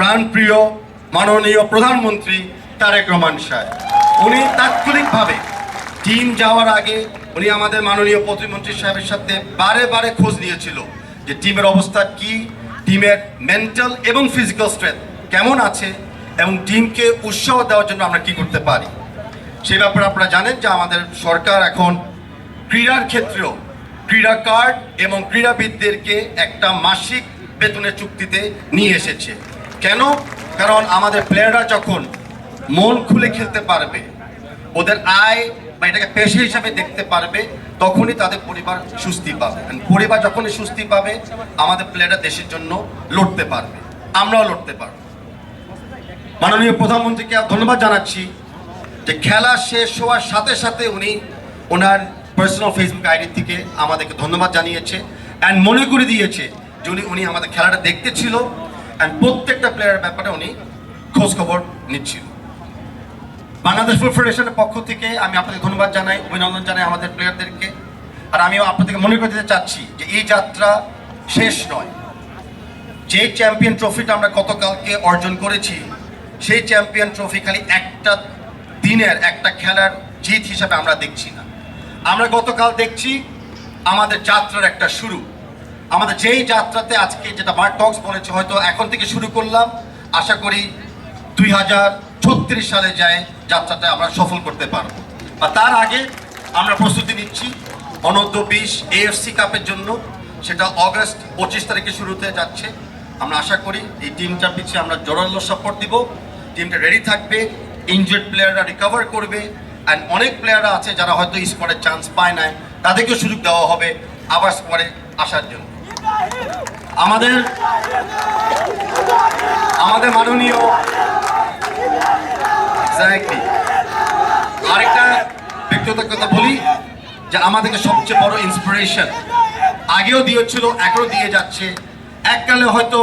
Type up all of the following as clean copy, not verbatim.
প্রাণপ্রিয় মাননীয় প্রধানমন্ত্রী তারেক রহমান সাহেব। উনি তাৎক্ষণিকভাবে টিম যাওয়ার আগে উনি আমাদের মাননীয় প্রতিমন্ত্রী সাহেবের সাথে বারে বারে খোঁজ নিয়েছিল যে টিমের অবস্থা কি, টিমের মেন্টাল এবং ফিজিক্যাল স্ট্রেংথ কেমন আছে এবং টিমকে উৎসাহ দেওয়ার জন্য আমরা কি করতে পারি। সেই ব্যাপারে আপনারা জানেন যে আমাদের সরকার এখন ক্রীড়ার ক্ষেত্রেও ক্রীড়া কার্ড এবং ক্রীড়াবিদদেরকে একটা মাসিক বেতনের চুক্তিতে নিয়ে এসেছে। কেন? কারণ আমাদের প্লেয়াররা যখন মন খুলে খেলতে পারবে, ওদের আয় বা এটাকে পেশা হিসাবে দেখতে পারবে, তখনই তাদের পরিবার সুস্থি পাবে। পরিবার যখনই সুস্থি পাবে, আমাদের প্লেয়াররা দেশের জন্য লড়তে পারবে, আমরাও লড়তে পারব। মাননীয় প্রধানমন্ত্রীকে ধন্যবাদ জানাচ্ছি যে খেলা শেষ হওয়ার সাথে সাথে উনি ওনার পার্সোনাল ফেসবুক আইডি থেকে আমাদেরকে ধন্যবাদ জানিয়েছে অ্যান্ড মনে করে দিয়েছে যে উনি আমাদের খেলাটা দেখতে ছিল অ্যান্ড প্রত্যেকটা প্লেয়ারের ব্যাপারে উনি খোঁজ খবর নিচ্ছিল। বাংলাদেশ ফুটবল ফেডারেশনের পক্ষ থেকে আমি আপনাদের ধন্যবাদ জানাই, অভিনন্দন জানাই আমাদের প্লেয়ারদেরকে। আর আমিও আপনাদেরকে মনে করে দিতে চাচ্ছি যে এই যাত্রা শেষ নয়। যে চ্যাম্পিয়ন ট্রফিটা আমরা গতকালকে অর্জন করেছি, সেই চ্যাম্পিয়ন ট্রফি খালি একটা দিনের একটা খেলার জিত হিসাবে আমরা দেখছি না। আমরা গতকাল দেখছি আমাদের যাত্রার একটা শুরু। আমাদের যেই যাত্রাতে আজকে যেটা মার্ক টক্স বলেছে, হয়তো এখন থেকে শুরু করলাম, আশা করি 2036 সালে যায় যাত্রাটা আমরা সফল করতে পারবো। বা তার আগে আমরা প্রস্তুতি নিচ্ছি অনূর্ধ্ব 20 AFC কাপের জন্য, সেটা অগস্ট 25 তারিখে শুরু হতে যাচ্ছে। আমরা আশা করি এই টিমটার পিছিয়ে আমরা জোরালো সাপোর্ট দিব, টিমটা রেডি থাকবে, ইনজুর্ড প্লেয়াররা রিকভার করবে অ্যান্ড অনেক প্লেয়াররা আছে যারা হয়তো স্পোর্টের চান্স পায় না, তাদেরকেও সুযোগ দেওয়া হবে আবার স্পোর্টে আসার জন্য। আমাদের মাননীয় আরেকটা ব্যক্তিগত কথা বলি যে আমাদেরকে সবচেয়ে বড় ইন্সপিরেশন আগেও দিয়েছিল, এখনও দিয়ে যাচ্ছে। এককালে হয়তো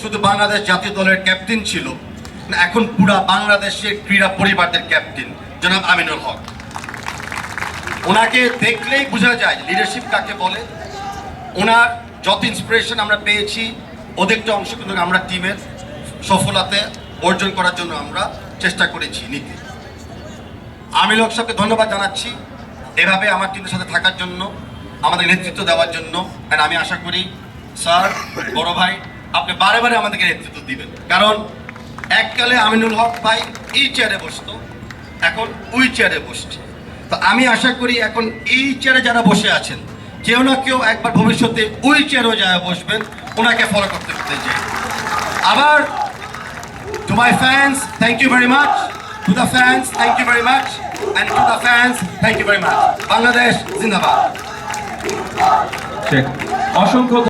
শুধু বাংলাদেশ জাতীয় দলের ক্যাপ্টেন ছিল, এখন পুরা বাংলাদেশের ক্রীড়া পরিবারদের ক্যাপ্টেন জনাব আমিনুল হক। ওনাকে দেখলেই বোঝা যায় লিডারশিপ কাকে বলে। ওনার যত ইন্সপিরেশন আমরা পেয়েছি, অধিকটা অংশ কিন্তু আমরা টিমের সফলতা অর্জন করার জন্য আমরা চেষ্টা করেছি নিতে। আমিনুল হক সাহেবকে ধন্যবাদ জানাচ্ছি এভাবে আমার টিমের সাথে থাকার জন্য, আমাদের নেতৃত্ব দেওয়ার জন্য। আর আমি আশা করি স্যার, বড় ভাই, আপনি বারে বারে আমাদেরকে নেতৃত্ব দিবেন। কারণ এককালে আমিনুল হক ভাই এই চেয়ারে বসতো, এখন ওই চেয়ারে বসছে। তো আমি আশা করি এখন এই চেয়ারে যারা বসে আছেন, কেউ না কেউ একবার ভবিষ্যতে ওই চেয়ারেও যায় বসবেন, ওনাকে ফলো করতে চাই। আবার to my fans, thank you very much. To the fans, thank you very much. And to the fans, thank you very much. Bangladesh, Zindabad. অসংখ্য